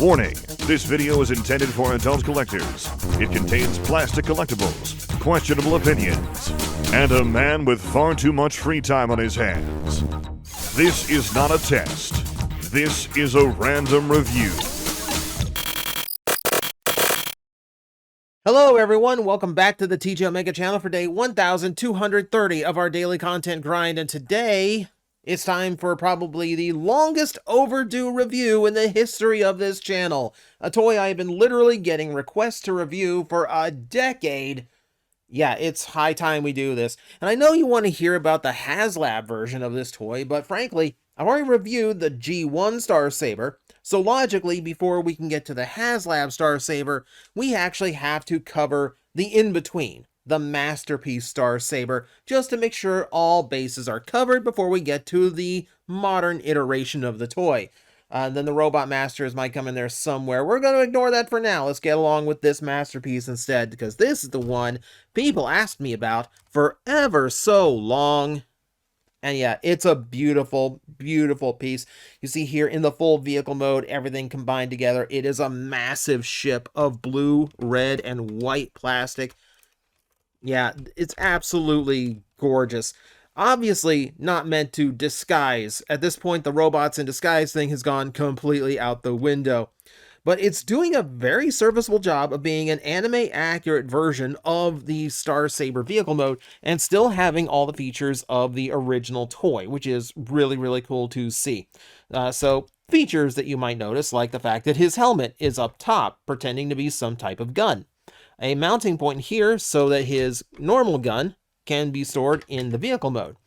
Warning, this video is intended for adult collectors. It contains plastic collectibles, questionable opinions, and a man with far too much free time on his hands. This is not a test. This is a random review. Hello everyone, welcome back to the TJOmega channel for day 1230 of our daily content grind, and today it's time for probably the longest overdue review in the history of this channel. A toy I have been literally getting requests to review for a decade. Yeah, it's high time we do this. And I know you want to hear about the HasLab version of this toy, but frankly, I've already reviewed the G1 Star Saber, so logically, before we can get to the HasLab Star Saber, we actually have to cover the in-between, the Masterpiece Star Saber, just to make sure all bases are covered before we get to the modern iteration of the toy. Then the Robot Masters might come in there somewhere. We're going to ignore that for now. Let's get along with this Masterpiece instead, because this is the one people asked me about for ever so long. And yeah, it's a beautiful, beautiful piece. You see here in the full vehicle mode, everything combined together. It is a massive ship of blue, red, and white plastic. Yeah, it's absolutely gorgeous. Obviously not meant to disguise. At this point, the robots in disguise thing has gone completely out the window. But it's doing a very serviceable job of being an anime-accurate version of the Star Saber vehicle mode and still having all the features of the original toy, which is really, really cool to see. So features that you might notice, like the fact that his helmet is up top, pretending to be some type of gun. A mounting point here so that his normal gun can be stored in the vehicle mode.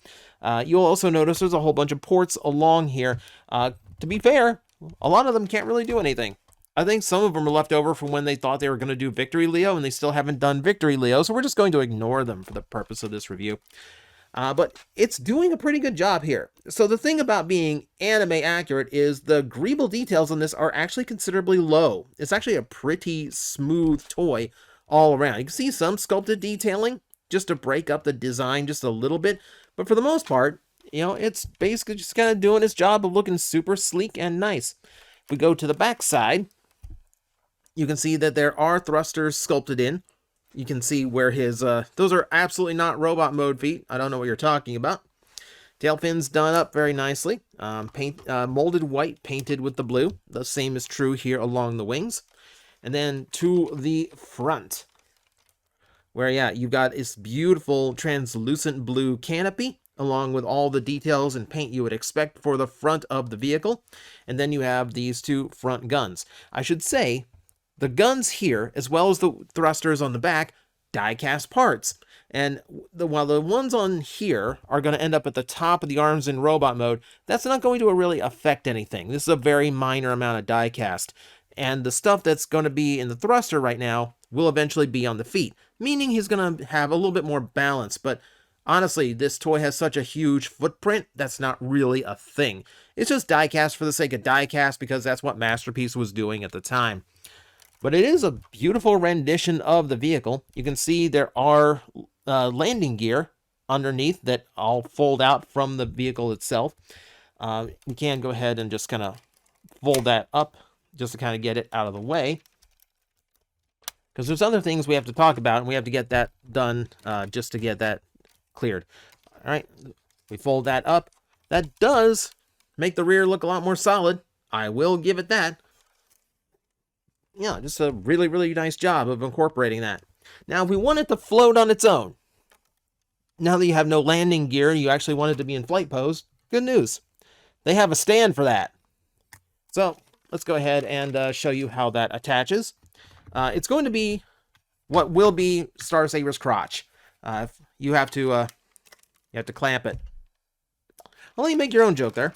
You'll also notice there's a whole bunch of ports along here. To be fair, a lot of them can't really do anything. I think some of them are left over from when they thought they were going to do Victory Leo, and they still haven't done Victory Leo, so we're just going to ignore them for the purpose of this review. But it's doing a pretty good job here. So the thing about being anime accurate is the greeble details on this are actually considerably low. It's actually a pretty smooth toy all around. You can see some sculpted detailing just to break up the design just a little bit, but for the most part, you know, it's basically just kind of doing its job of looking super sleek and nice. If we go to the back side, you can see that there are thrusters sculpted in. You can see where his, those are absolutely not robot mode feet. I don't know what you're talking about. Tail fins done up very nicely. Molded white, painted with the blue. The same is true here along the wings. And then to the front, where, yeah, you've got this beautiful translucent blue canopy, along with all the details and paint you would expect for the front of the vehicle. And then you have these two front guns. I should say, the guns here, as well as the thrusters on the back, die-cast parts. And while the ones on here are going to end up at the top of the arms in robot mode, that's not going to really affect anything. This is a very minor amount of die-cast. And the stuff that's going to be in the thruster right now will eventually be on the feet, meaning he's going to have a little bit more balance. But honestly, this toy has such a huge footprint, that's not really a thing. It's just die-cast for the sake of die-cast because that's what Masterpiece was doing at the time. But it is a beautiful rendition of the vehicle. You can see there are landing gear underneath that all fold out from the vehicle itself. You can go ahead and just kind of fold that up just to kind of get it out of the way, because there's other things we have to talk about, and we have to get that done just to get that cleared. All right, we fold that up. That does make the rear look a lot more solid. I will give it that. Yeah, just a really, really nice job of incorporating that. Now, if we want it to float on its own, now that you have no landing gear, you actually want it to be in flight pose, good news. They have a stand for that. So let's go ahead and show you how that attaches. It's going to be what will be Star Saber's crotch. You have to clamp it. I'll let you make your own joke there.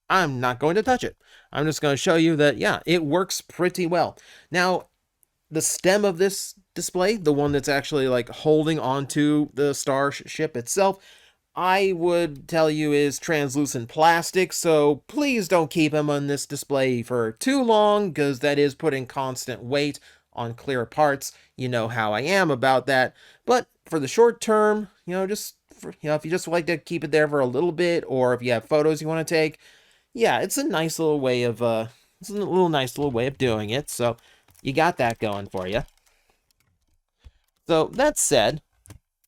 I'm not going to touch it. I'm just going to show you that, yeah, it works pretty well. Now, the stem of this display, the one that's actually like holding onto the starship itself, I would tell you is translucent plastic, so please don't keep him on this display for too long, because that is putting constant weight on clear parts. You know how I am about that. But for the short term, you know, just for, you know, if you just like to keep it there for a little bit, or if you have photos you want to take, yeah, it's a nice little way of It's a little nice little way of doing it, so you got that going for you. So that said,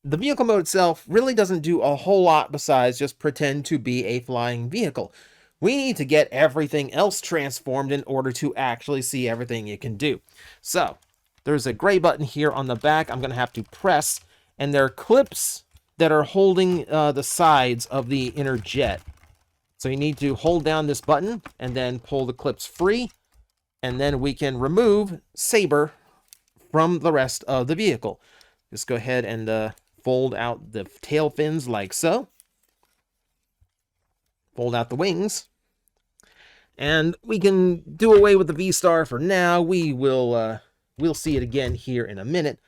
the vehicle mode itself really doesn't do a whole lot besides just pretend to be a flying vehicle. We need to get everything else transformed in order to actually see everything it can do. So there's a gray button here on the back I'm going to have to press, and there are clips that are holding the sides of the inner jet. So you need to hold down this button and then pull the clips free, and then we can remove Saber from the rest of the vehicle. Just go ahead and fold out the tail fins like so. Fold out the wings. And we can do away with the V-Star for now. We'll see it again here in a minute.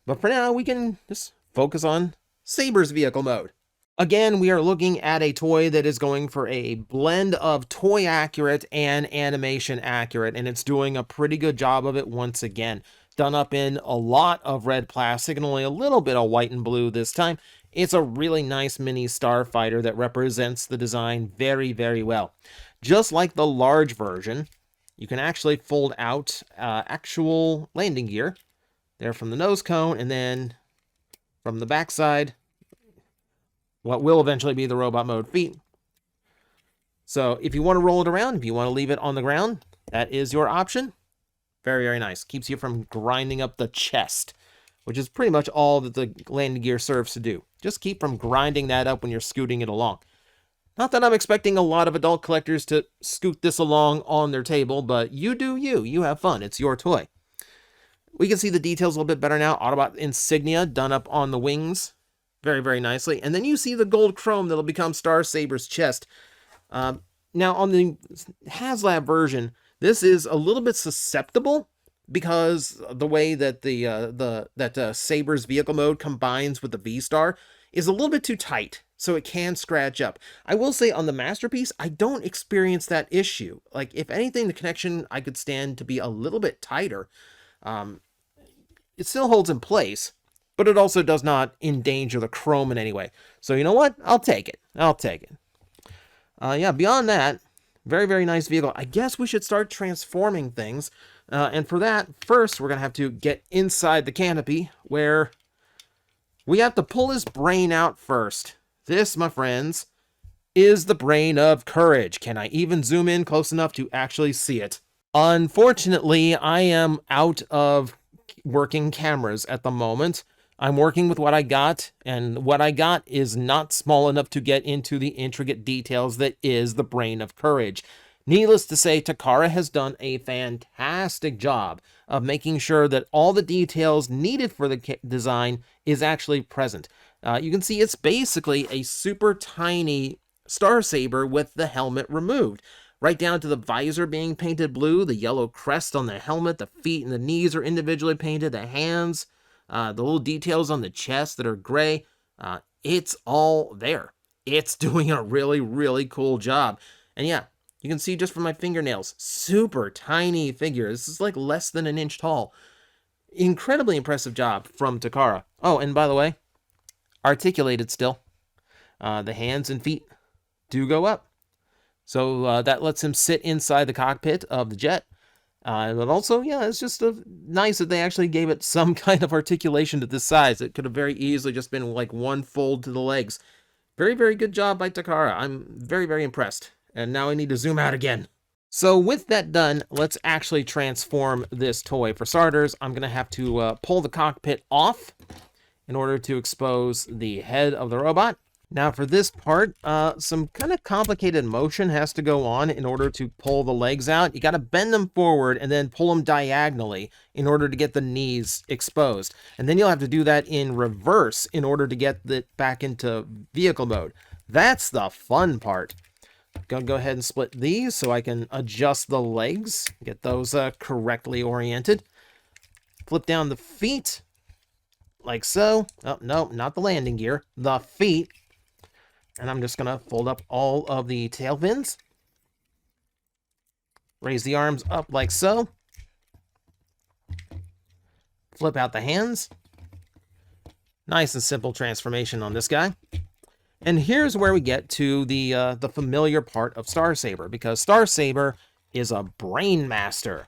But for now, we can just focus on Saber's vehicle mode. Again, we are looking at a toy that is going for a blend of toy accurate and animation accurate, and it's doing a pretty good job of it once again. Done up in a lot of red plastic and only a little bit of white and blue this time. It's a really nice mini starfighter that represents the design very, very well. Just like the large version, you can actually fold out actual landing gear there from the nose cone, and then from the backside, what will eventually be the robot mode feet. So if you want to roll it around, if you want to leave it on the ground, that is your option. Very, very nice. Keeps you from grinding up the chest, which is pretty much all that the landing gear serves to do. Just keep from grinding that up when you're scooting it along. Not that I'm expecting a lot of adult collectors to scoot this along on their table, but you do you. You have fun. It's your toy. We can see the details a little bit better now. Autobot insignia done up on the wings. Very, very nicely. And then you see the gold chrome that'll become Star Saber's chest. Now, on the HasLab version, this is a little bit susceptible because the way that Saber's vehicle mode combines with the V-Star is a little bit too tight, so it can scratch up. I will say on the Masterpiece, I don't experience that issue. Like, if anything, the connection I could stand to be a little bit tighter. It still holds in place, but it also does not endanger the chrome in any way. So you know what? I'll take it. I'll take it. Yeah, beyond that, very, very nice vehicle. I guess we should start transforming things. And for that, first, we're going to have to get inside the canopy, where we have to pull his brain out first. This, my friends, is the brain of courage. Can I even zoom in close enough to actually see it? Unfortunately, I am out of working cameras at the moment. I'm working with what I got, and what I got is not small enough to get into the intricate details that is the brain of courage. Needless to say, Takara has done a fantastic job of making sure that all the details needed for the design is actually present. You can see it's basically a super tiny Star Saber with the helmet removed. Right down to the visor being painted blue, the yellow crest on the helmet, the feet and the knees are individually painted, the hands, the little details on the chest that are gray. It's all there. It's doing a really, really cool job. And yeah, you can see just from my fingernails, super tiny figure. This is like less than an inch tall. Incredibly impressive job from Takara. Oh, and by the way, articulated still. The hands and feet do go up. So that lets him sit inside the cockpit of the jet. But also, yeah, it's just nice that they actually gave it some kind of articulation to this size. It could have very easily just been like one fold to the legs. Very, very good job by Takara. I'm very, very impressed. And now I need to zoom out again. So with that done, let's actually transform this toy. For starters, I'm going to have to pull the cockpit off in order to expose the head of the robot. Now for this part, some kind of complicated motion has to go on in order to pull the legs out. You got to bend them forward and then pull them diagonally in order to get the knees exposed. And then you'll have to do that in reverse in order to get it back into vehicle mode. That's the fun part. Gonna go ahead and split these so I can adjust the legs, get those correctly oriented. Flip down the feet like so. Oh, no, not the landing gear, the feet. And I'm just going to fold up all of the tail fins. Raise the arms up like so. Flip out the hands. Nice and simple transformation on this guy. And here's where we get to the familiar part of Star Saber, because Star Saber is a Brain Master,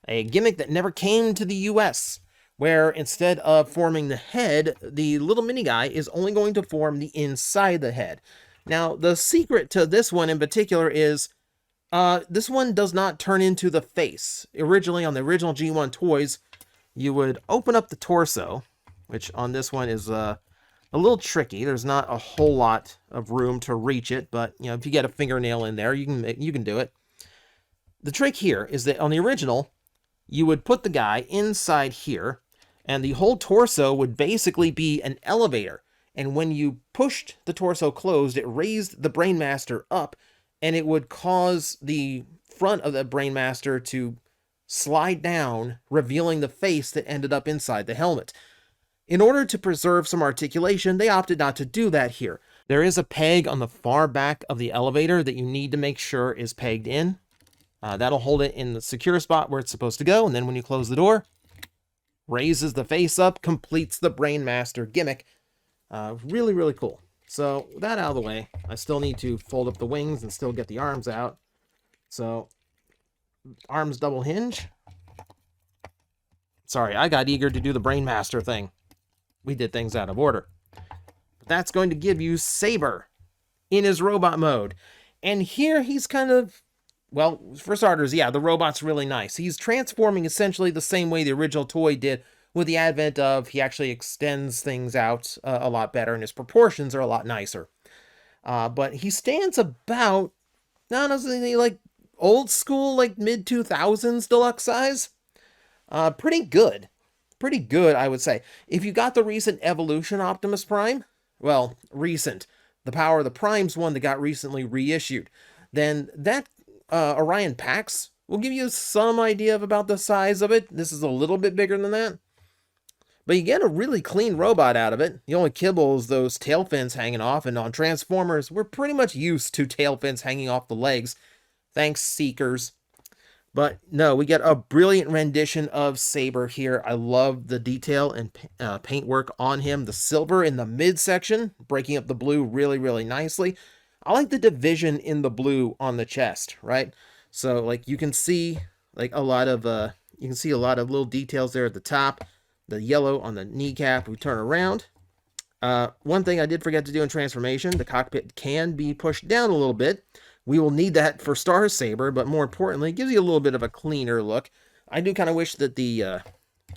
a gimmick that never came to the US, where instead of forming the head, the little mini guy is only going to form the inside the head. Now, the secret to this one in particular is this one does not turn into the face. Originally, on the original G1 toys, you would open up the torso, which on this one is a little tricky. There's not a whole lot of room to reach it, but you know, if you get a fingernail in there, you can do it. The trick here is that on the original, you would put the guy inside here, and the whole torso would basically be an elevator. And when you pushed the torso closed, it raised the Brain Master up, and it would cause the front of the Brain Master to slide down, revealing the face that ended up inside the helmet. In order to preserve some articulation, they opted not to do that here. There is a peg on the far back of the elevator that you need to make sure is pegged in. That'll hold it in the secure spot where it's supposed to go, and then when you close the door, raises the face up, completes the Brain Master gimmick. Really, really cool. So, with that out of the way, I still need to fold up the wings and still get the arms out. So, arms double hinge. Sorry, I got eager to do the Brain Master thing. We did things out of order. But that's going to give you Saber in his robot mode. And here he's kind of, well, for starters, yeah, the robot's really nice. He's transforming essentially the same way the original toy did, with the advent of he actually extends things out a lot better, and his proportions are a lot nicer. But he stands about, honestly, like old school, like mid-2000s deluxe size. Pretty good. Pretty good, I would say. If you got the recent Evolution Optimus Prime, well, recent, the Power of the Primes one that got recently reissued, then that Orion Pax will give you some idea of about the size of it. This is a little bit bigger than that. But you get a really clean robot out of it. The only kibble is those tail fins hanging off, and on Transformers, we're pretty much used to tail fins hanging off the legs. Thanks, Seekers. But no, we get a brilliant rendition of Saber here. I love the detail and paintwork on him. The silver in the midsection, breaking up the blue really, really nicely. I like the division in the blue on the chest, right? So, like, you can see like a lot of little details there at the top. The yellow on the kneecap. We turn around. One thing I did forget to do in transformation, the cockpit can be pushed down a little bit. We will need that for Star Saber, but more importantly, it gives you a little bit of a cleaner look. I do kind of wish that the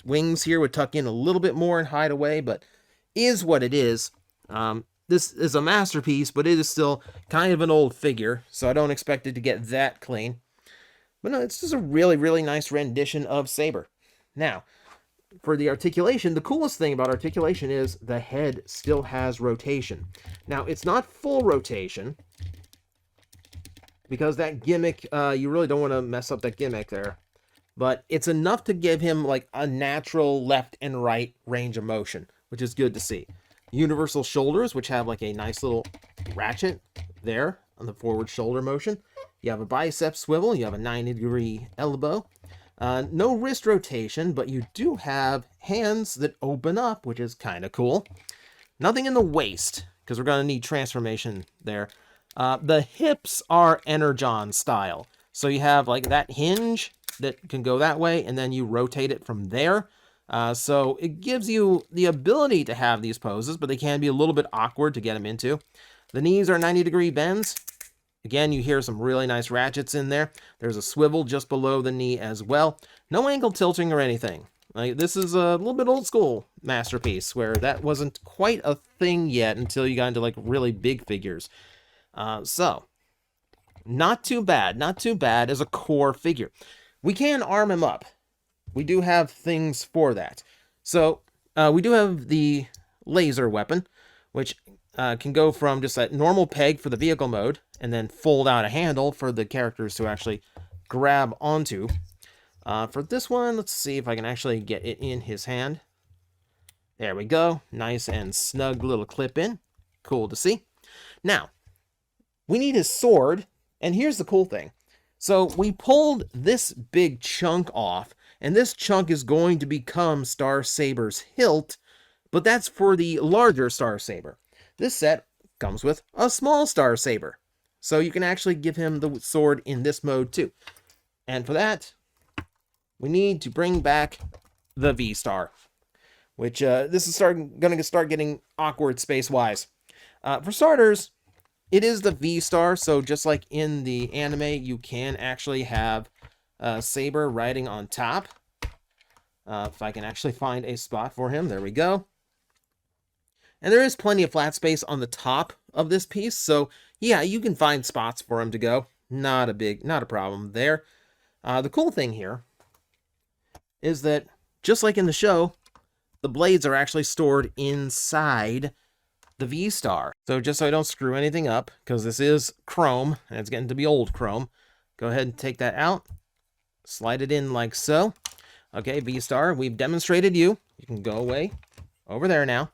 wings here would tuck in a little bit more and hide away, but is what it is. This is a masterpiece, but it is still kind of an old figure, so I don't expect it to get that clean. But no, it's just a really, really nice rendition of Saber. Now, for the articulation, the coolest thing about articulation is the head still has rotation. Now, it's not full rotation, because that gimmick, you really don't want to mess up that gimmick there. But it's enough to give him like a natural left and right range of motion, which is good to see. Universal shoulders, which have like a nice little ratchet there on the forward shoulder motion. You have a bicep swivel, you have a 90-degree elbow. No wrist rotation, but you do have hands that open up, which is kind of cool. Nothing in the waist, because we're going to need transformation there. The hips are Energon style. So you have like that hinge that can go that way, and then you rotate it from there. So it gives you the ability to have these poses, but they can be a little bit awkward to get them into. The knees are 90-degree bends. Again, you hear some really nice ratchets in there. There's a swivel just below the knee as well. No ankle tilting or anything. Like, this is a little bit old school masterpiece where that wasn't quite a thing yet until you got into like really big figures. So, not too bad. Not too bad as a core figure. We can arm him up. We do have things for that. So, we do have the laser weapon, which can go from just a normal peg for the vehicle mode, and then fold out a handle for the characters to actually grab onto. For this one, let's see if I can actually get it in his hand. There we go. Nice and snug little clip in. Cool to see. Now, we need his sword, and here's the cool thing. So we pulled this big chunk off, and this chunk is going to become Star Saber's hilt, but that's for the larger Star Saber. This set comes with a small Star Saber, so you can actually give him the sword in this mode too. And for that, we need to bring back the V-Star, which this is going to start getting awkward space-wise. For starters, it is the V-Star, so just like in the anime, you can actually have Saber riding on top. If I can actually find a spot for him, there we go. And there is plenty of flat space on the top of this piece, so yeah, you can find spots for him to go. Not a problem there. The cool thing here is that, just like in the show, the blades are actually stored inside the V-Star. So just so I don't screw anything up, because this is chrome, and it's getting to be old chrome, go ahead and take that out, slide it in like so. Okay, V-Star, we've demonstrated you. You can go away over there now.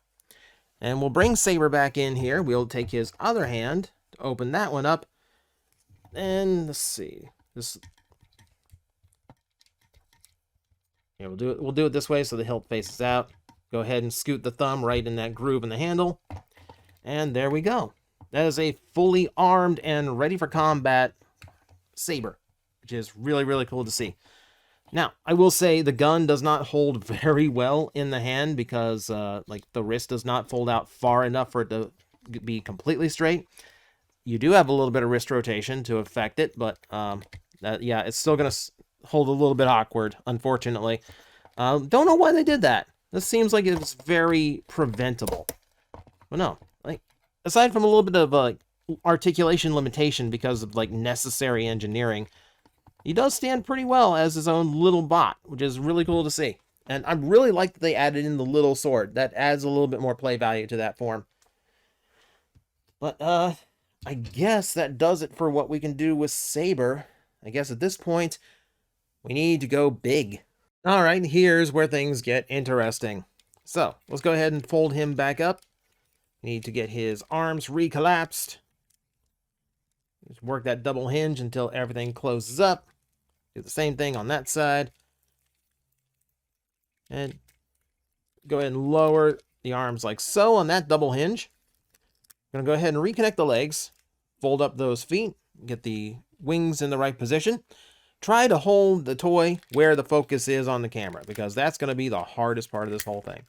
And we'll bring Saber back in here. We'll take his other hand to open that one up. And let's see. Yeah, we'll do it this way so the hilt faces out. Go ahead and scoot the thumb right in that groove in the handle. And there we go. That is a fully armed and ready for combat Saber, which is really, really cool to see. Now, I will say the gun does not hold very well in the hand because like the wrist does not fold out far enough for it to be completely straight. You do have a little bit of wrist rotation to affect it, but yeah, it's still going to hold a little bit awkward, unfortunately. Don't know why they did that. This seems like it's very preventable. But no, like, aside from a little bit of articulation limitation because of like necessary engineering, he does stand pretty well as his own little bot, which is really cool to see. And I really like that they added in the little sword. That adds a little bit more play value to that form. But I guess that does it for what we can do with Saber. I guess at this point, we need to go big. All right, here's where things get interesting. So, let's go ahead and fold him back up. Need to get his arms recollapsed. Just work that double hinge until everything closes up. Do the same thing on that side. And go ahead and lower the arms like so on that double hinge. I'm going to go ahead and reconnect the legs. Fold up those feet. Get the wings in the right position. Try to hold the toy where the focus is on the camera, because that's going to be the hardest part of this whole thing.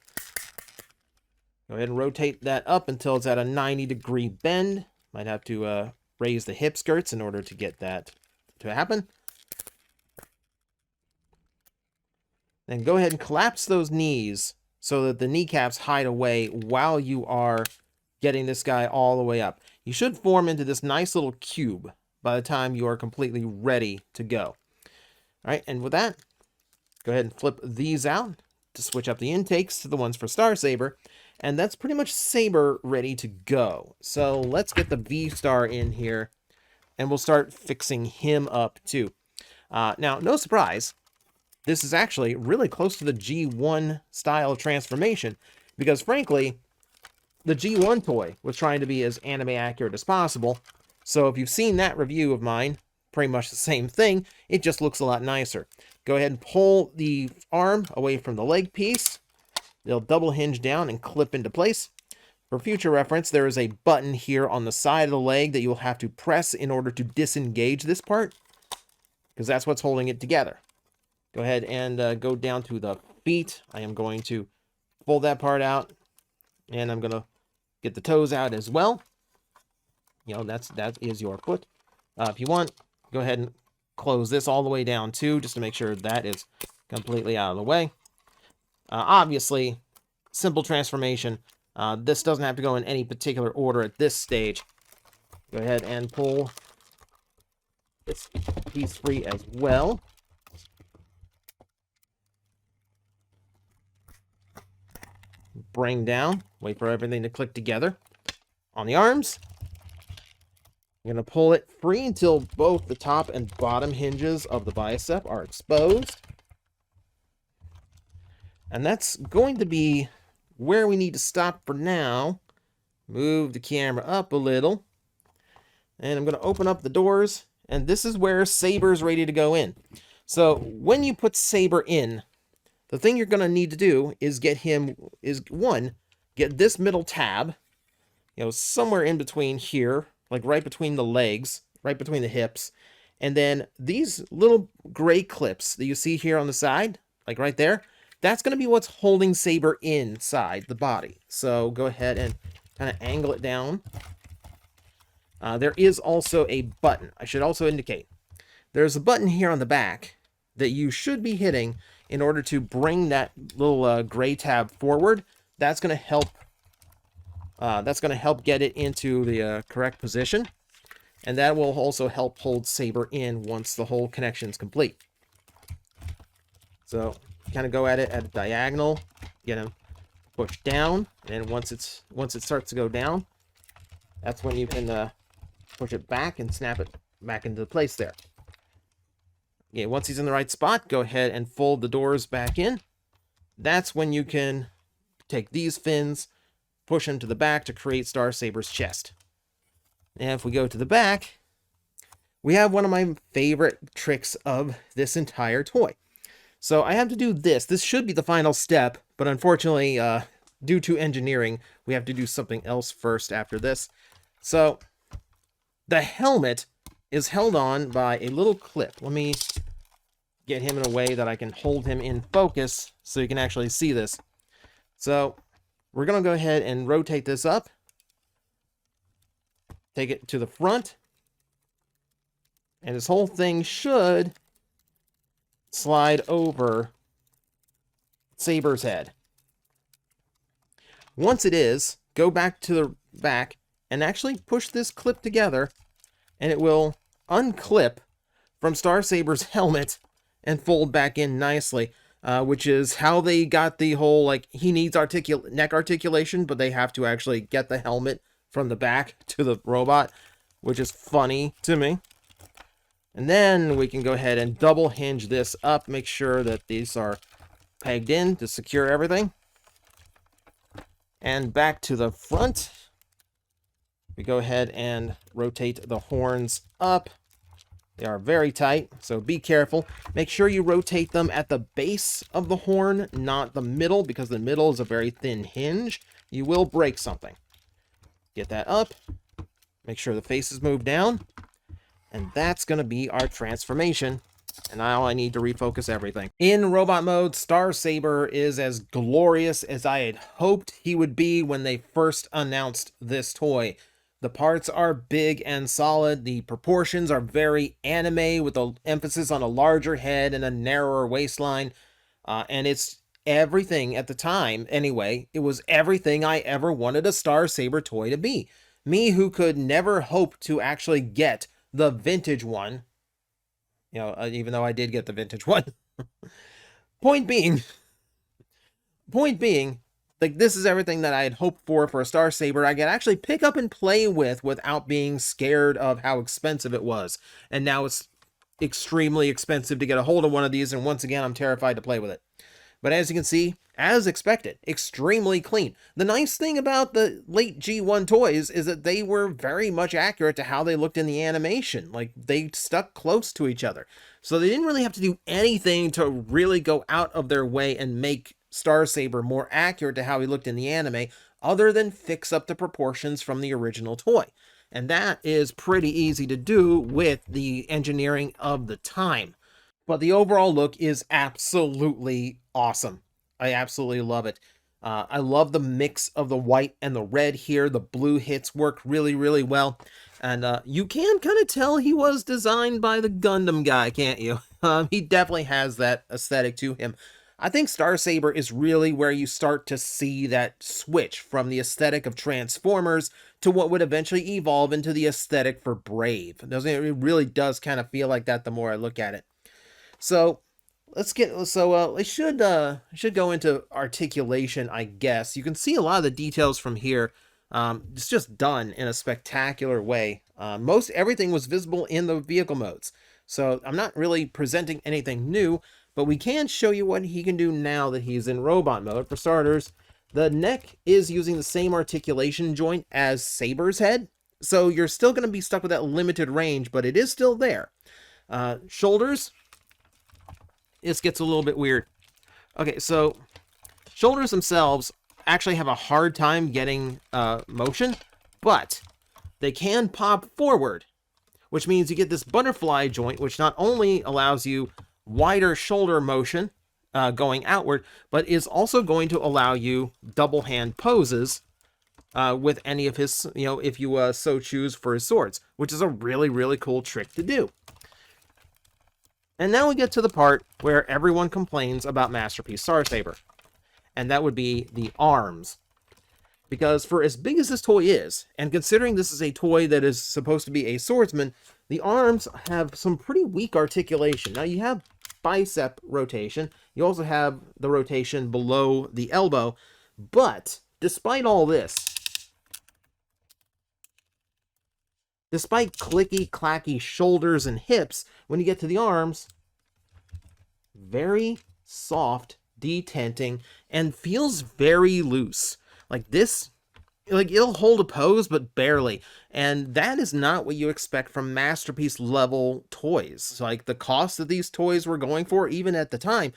Go ahead and rotate that up until it's at a 90-degree bend. Might have to raise the hip skirts in order to get that to happen. Then go ahead and collapse those knees so that the kneecaps hide away while you are getting this guy all the way up. You should form into this nice little cube by the time you are completely ready to go. All right, and with that, go ahead and flip these out to switch up the intakes to the ones for Star Saber. And that's pretty much Saber ready to go. So let's get the V-Star in here, and we'll start fixing him up too. Now, no surprise, this is actually really close to the G1 style transformation, because frankly, the G1 toy was trying to be as anime accurate as possible. So if you've seen that review of mine, pretty much the same thing, it just looks a lot nicer. Go ahead and pull the arm away from the leg piece. They'll double hinge down and clip into place. For future reference, there is a button here on the side of the leg that you'll have to press in order to disengage this part, because that's what's holding it together. Go ahead and go down to the feet. I am going to fold that part out, and I'm going to get the toes out as well. You know, that is your foot. If you want, go ahead and close this all the way down too, just to make sure that is completely out of the way. Obviously, simple transformation. This doesn't have to go in any particular order at this stage. Go ahead and pull this piece free as well. Bring down. Wait for everything to click together. On the arms, I'm going to pull it free until both the top and bottom hinges of the bicep are exposed. And that's going to be where we need to stop for now. Move the camera up a little. And I'm going to open up the doors. And this is where Saber's ready to go in. So when you put Saber in, the thing you're going to need to do is get this middle tab, you know, somewhere in between here, like right between the legs, right between the hips, And then these little gray clips that you see here on the side, like right there, that's going to be what's holding Saber inside the body. So go ahead and kind of angle it down. There is also a button. I should also indicate there's a button here on the back that you should be hitting in order to bring that little gray tab forward. That's going to help. That's going to help get it into the correct position, and that will also help hold Saber in once the whole connection is complete. So kind of go at it at a diagonal, get him pushed down, and once it starts to go down, that's when you can push it back and snap it back into place there. Okay, once he's in the right spot, go ahead and fold the doors back in. That's when you can take these fins, push him to the back to create Star Saber's chest. And if we go to the back, we have one of my favorite tricks of this entire toy. So I have to do this. This should be the final step, but unfortunately, due to engineering, we have to do something else first after this. So the helmet is held on by a little clip. Let me get him in a way that I can hold him in focus so you can actually see this. So we're going to go ahead and rotate this up. Take it to the front. And this whole thing should slide over Saber's head. Once it is, go back to the back and actually push this clip together, and it will unclip from Star Saber's helmet and fold back in nicely, which is how they got the whole, like, he needs neck articulation, but they have to actually get the helmet from the back to the robot, which is funny to me. And then we can go ahead and double hinge this up, make sure that these are pegged in to secure everything. And back to the front, we go ahead and rotate the horns up. They are very tight, so be careful. Make sure you rotate them at the base of the horn, not the middle, because the middle is a very thin hinge. You will break something. Get that up. Make sure the faces move down. And that's going to be our transformation. And now I need to refocus everything. In robot mode, Star Saber is as glorious as I had hoped he would be when they first announced this toy. The parts are big and solid. The proportions are very anime with an emphasis on a larger head and a narrower waistline. And it's everything at the time, anyway. It was everything I ever wanted a Star Saber toy to be. Me, who could never hope to actually get the vintage one. You know, even though I did get the vintage one. Point being, like, this is everything that I had hoped for a Star Saber I could actually pick up and play with without being scared of how expensive it was. And now it's extremely expensive to get a hold of one of these, and once again, I'm terrified to play with it. But as you can see, as expected, extremely clean. The nice thing about the late G1 toys is that they were very much accurate to how they looked in the animation. Like, they stuck close to each other. So they didn't really have to do anything to really go out of their way and make Star Saber more accurate to how he looked in the anime, other than fix up the proportions from the original toy. And that is pretty easy to do with the engineering of the time. But the overall look is absolutely awesome. I absolutely love it. I love the mix of the white and the red here. The blue hits work really, really well. And you can kind of tell he was designed by the Gundam guy, can't you? He definitely has that aesthetic to him. I think Star Saber is really where you start to see that switch from the aesthetic of Transformers to what would eventually evolve into the aesthetic for Brave. Doesn't it? It really does kind of feel like that the more I look at it. So let's get, I should go into articulation, I guess. You can see a lot of the details from here. It's just done in a spectacular way. Most everything was visible in the vehicle modes. So I'm not really presenting anything new, but we can show you what he can do now that he's in robot mode. For starters, the neck is using the same articulation joint as Saber's head. So you're still going to be stuck with that limited range, but it is still there. Shoulders. This gets a little bit weird. Okay, so shoulders themselves actually have a hard time getting motion, but they can pop forward, which means you get this butterfly joint, which not only allows you wider shoulder motion going outward, but is also going to allow you double hand poses with any of his, if you so choose, for his swords, which is a really, really cool trick to do. And now we get to the part where everyone complains about Masterpiece Star Saber, and that would be the arms. Because for as big as this toy is, and considering this is a toy that is supposed to be a swordsman, the arms have some pretty weak articulation. Now you have bicep rotation, you also have the rotation below the elbow, but despite all this, despite clicky, clacky shoulders and hips, when you get to the arms, very soft, detenting, and feels very loose. Like this, it'll hold a pose, but barely. And that is not what you expect from Masterpiece level toys. Like the cost that these toys were going for, even at the time,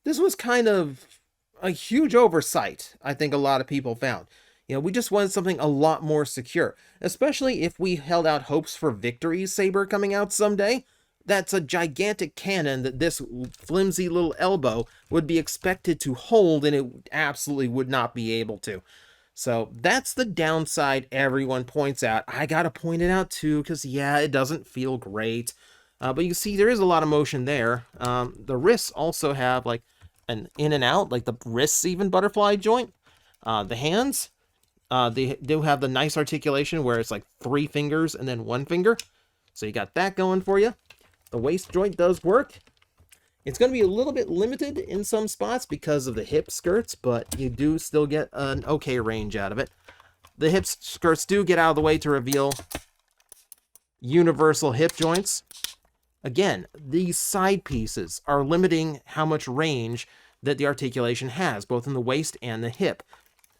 this was kind of a huge oversight, I think a lot of people found. We just wanted something a lot more secure, especially if we held out hopes for Victory's Saber coming out someday. That's a gigantic cannon that this flimsy little elbow would be expected to hold, and it absolutely would not be able to. So that's the downside everyone points out. I gotta point it out too, because yeah, it doesn't feel great. But you can see there is a lot of motion there. The wrists also have like an in and out, like the wrists even butterfly joint. The hands, they do have the nice articulation where it's like 3 fingers and then 1 finger. So you got that going for you. The waist joint does work. It's going to be a little bit limited in some spots because of the hip skirts, but you do still get an okay range out of it. The hip skirts do get out of the way to reveal universal hip joints. Again, these side pieces are limiting how much range that the articulation has, both in the waist and the hip.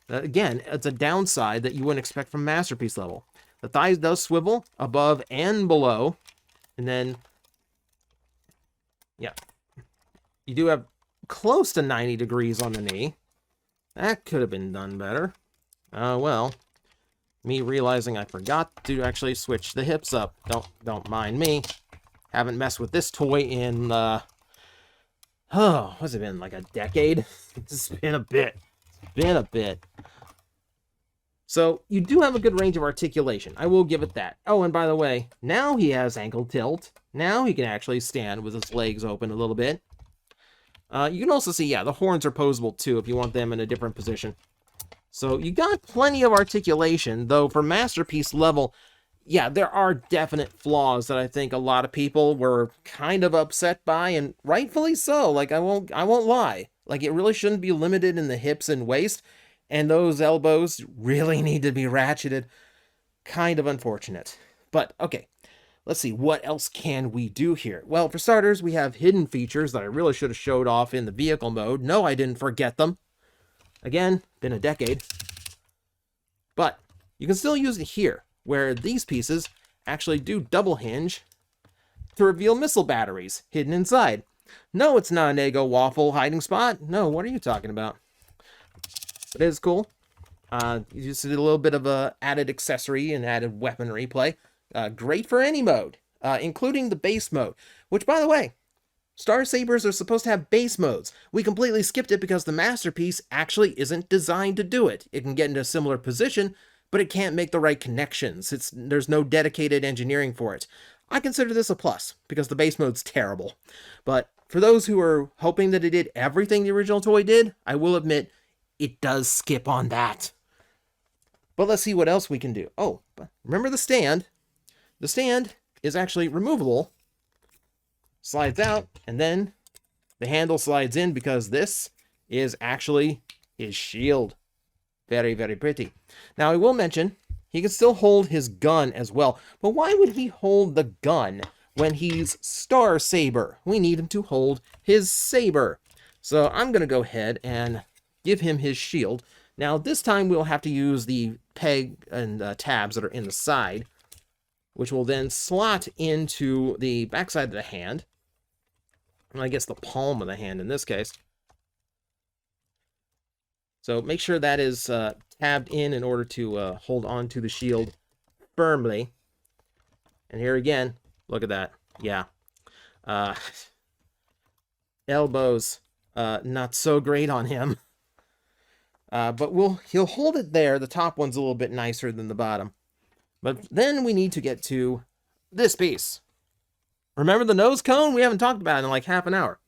Again, it's a downside that you wouldn't expect from Masterpiece level. The thighs does swivel above and below, and then, yeah, you do have close to 90 degrees on the knee. That could have been done better. Well, me realizing I forgot to actually switch the hips up. Don't mind me. Haven't messed with this toy in, what's it been, like a decade? It's been a bit. Been a bit. So you do have a good range of articulation. I will give it that. Oh, and by the way, now he has ankle tilt. Now he can actually stand with his legs open a little bit. You can also see, yeah, the horns are posable too if you want them in a different position. So you got plenty of articulation, though for Masterpiece level, yeah, there are definite flaws that I think a lot of people were kind of upset by, and rightfully so. Like, I won't lie. Like, it really shouldn't be limited in the hips and waist, and those elbows really need to be ratcheted. Kind of unfortunate. But, okay, let's see, what else can we do here? Well, for starters, we have hidden features that I really should have showed off in the vehicle mode. No, I didn't forget them. Again, been a decade. But you can still use it here, where these pieces actually do double hinge to reveal missile batteries hidden inside. No, it's not an Eggo waffle hiding spot. No, what are you talking about? It is cool. You just did a little bit of a added accessory and added weaponry play. Great for any mode, including the base mode, which, by the way, Star Sabers are supposed to have base modes. We completely skipped it because the Masterpiece actually isn't designed to do it. It can get into a similar position, but it can't make the right connections. There's no dedicated engineering for it. I consider this a plus, because the base mode's terrible. But for those who are hoping that it did everything the original toy did, I will admit, it does skip on that. But let's see what else we can do. Oh, remember the stand? The stand is actually removable. Slides out, and then the handle slides in because this is actually his shield. Very, very pretty. Now, I will mention, he can still hold his gun as well. But why would he hold the gun when he's Star Saber? We need him to hold his saber. So I'm going to go ahead and give him his shield. Now, this time we'll have to use the peg and tabs that are in the side, which will then slot into the backside of the hand. And I guess the palm of the hand in this case. So make sure that is tabbed in order to hold on to the shield firmly. And here again, look at that. Yeah. Elbows, not so great on him. But he'll hold it there. The top one's a little bit nicer than the bottom. But then we need to get to this piece. Remember the nose cone? We haven't talked about it in like half an hour.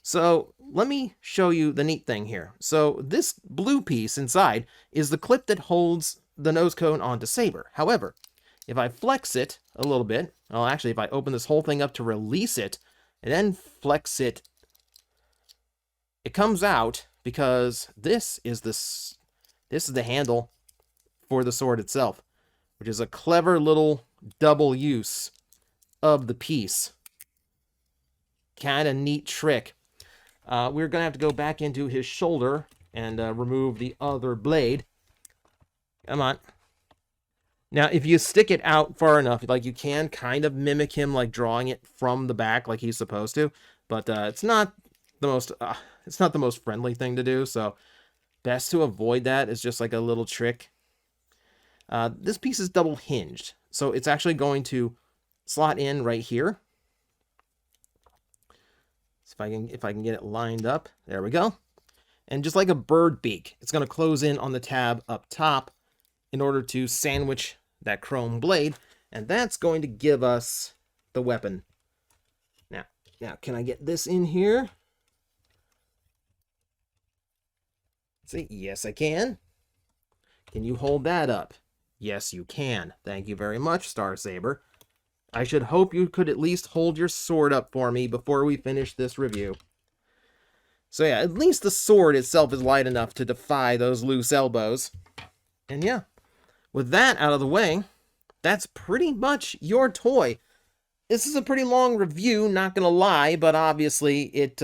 So let me show you the neat thing here. So this blue piece inside is the clip that holds the nose cone onto Saber. However, if I flex it a little bit, well, actually, if I open this whole thing up to release it and then flex it, it comes out because this is the handle for the sword itself, which is a clever little double use of the piece. Kind of neat trick. We're going to have to go back into his shoulder and remove the other blade. Come on. Now, if you stick it out far enough, like you can kind of mimic him, like drawing it from the back like he's supposed to, but it's not the most friendly thing to do, so best to avoid that is just like a little trick. This piece is double hinged, so it's actually going to slot in right here. So if I can get it lined up, there we go. And just like a bird beak, it's going to close in on the tab up top in order to sandwich that chrome blade, and that's going to give us the weapon. Now, can I get this in here? See, yes, I can. Can you hold that up? Yes, you can. Thank you very much, Star Saber. I should hope you could at least hold your sword up for me before we finish this review. So yeah, at least the sword itself is light enough to defy those loose elbows. And yeah, with that out of the way, that's pretty much your toy. This is a pretty long review, not gonna lie, but obviously it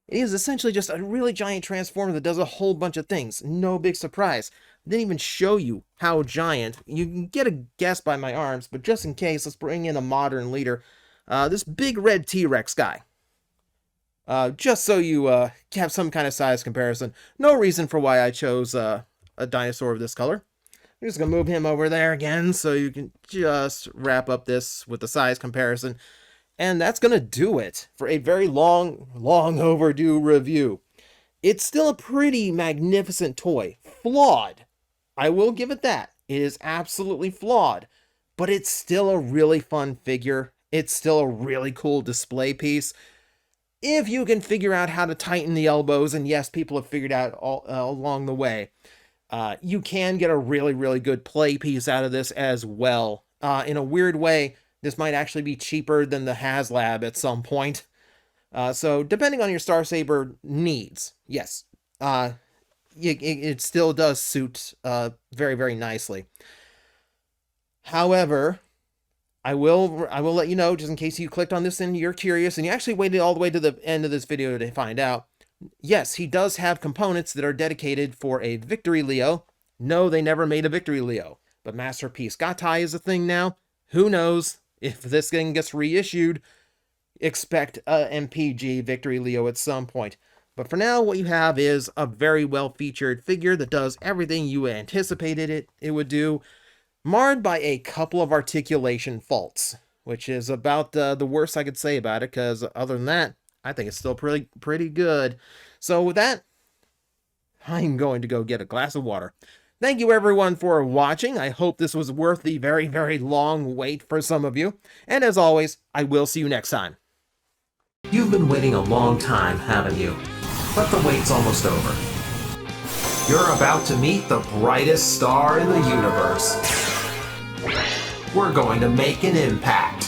is essentially just a really giant transformer that does a whole bunch of things. No big surprise. I didn't even show you how giant. You can get a guess by my arms, but just in case, let's bring in a modern leader. This big red T-Rex guy. Just so you have some kind of size comparison. No reason for why I chose a dinosaur of this color. I'm just going to move him over there again so you can just wrap up this with the size comparison. And that's going to do it for a very long overdue review. It's still a pretty magnificent toy. Flawed. I will give it that. It is absolutely flawed. But it's still a really fun figure. It's still a really cool display piece. If you can figure out how to tighten the elbows, and yes, people have figured out all along the way, you can get a really good play piece out of this as well. In a weird way, this might actually be cheaper than the HasLab at some point. So depending on your Star Saber needs, yes, it still does suit very nicely. However, I will let you know, just in case you clicked on this and you're curious and you actually waited all the way to the end of this video to find out. Yes, he does have components that are dedicated for a Victory Leo. No, they never made a Victory Leo, but Masterpiece Gatai is a thing now. Who knows if this thing gets reissued? Expect a MPG Victory Leo at some point. But for now, what you have is a very well-featured figure that does everything you anticipated it would do, marred by a couple of articulation faults, which is about the worst I could say about it, because other than that, I think it's still pretty good. So with that, I'm going to go get a glass of water. Thank you everyone for watching. I hope this was worth the very long wait for some of you. And as always, I will see you next time. You've been waiting a long time, haven't you? But the wait's almost over. You're about to meet the brightest star in the universe. We're going to make an impact.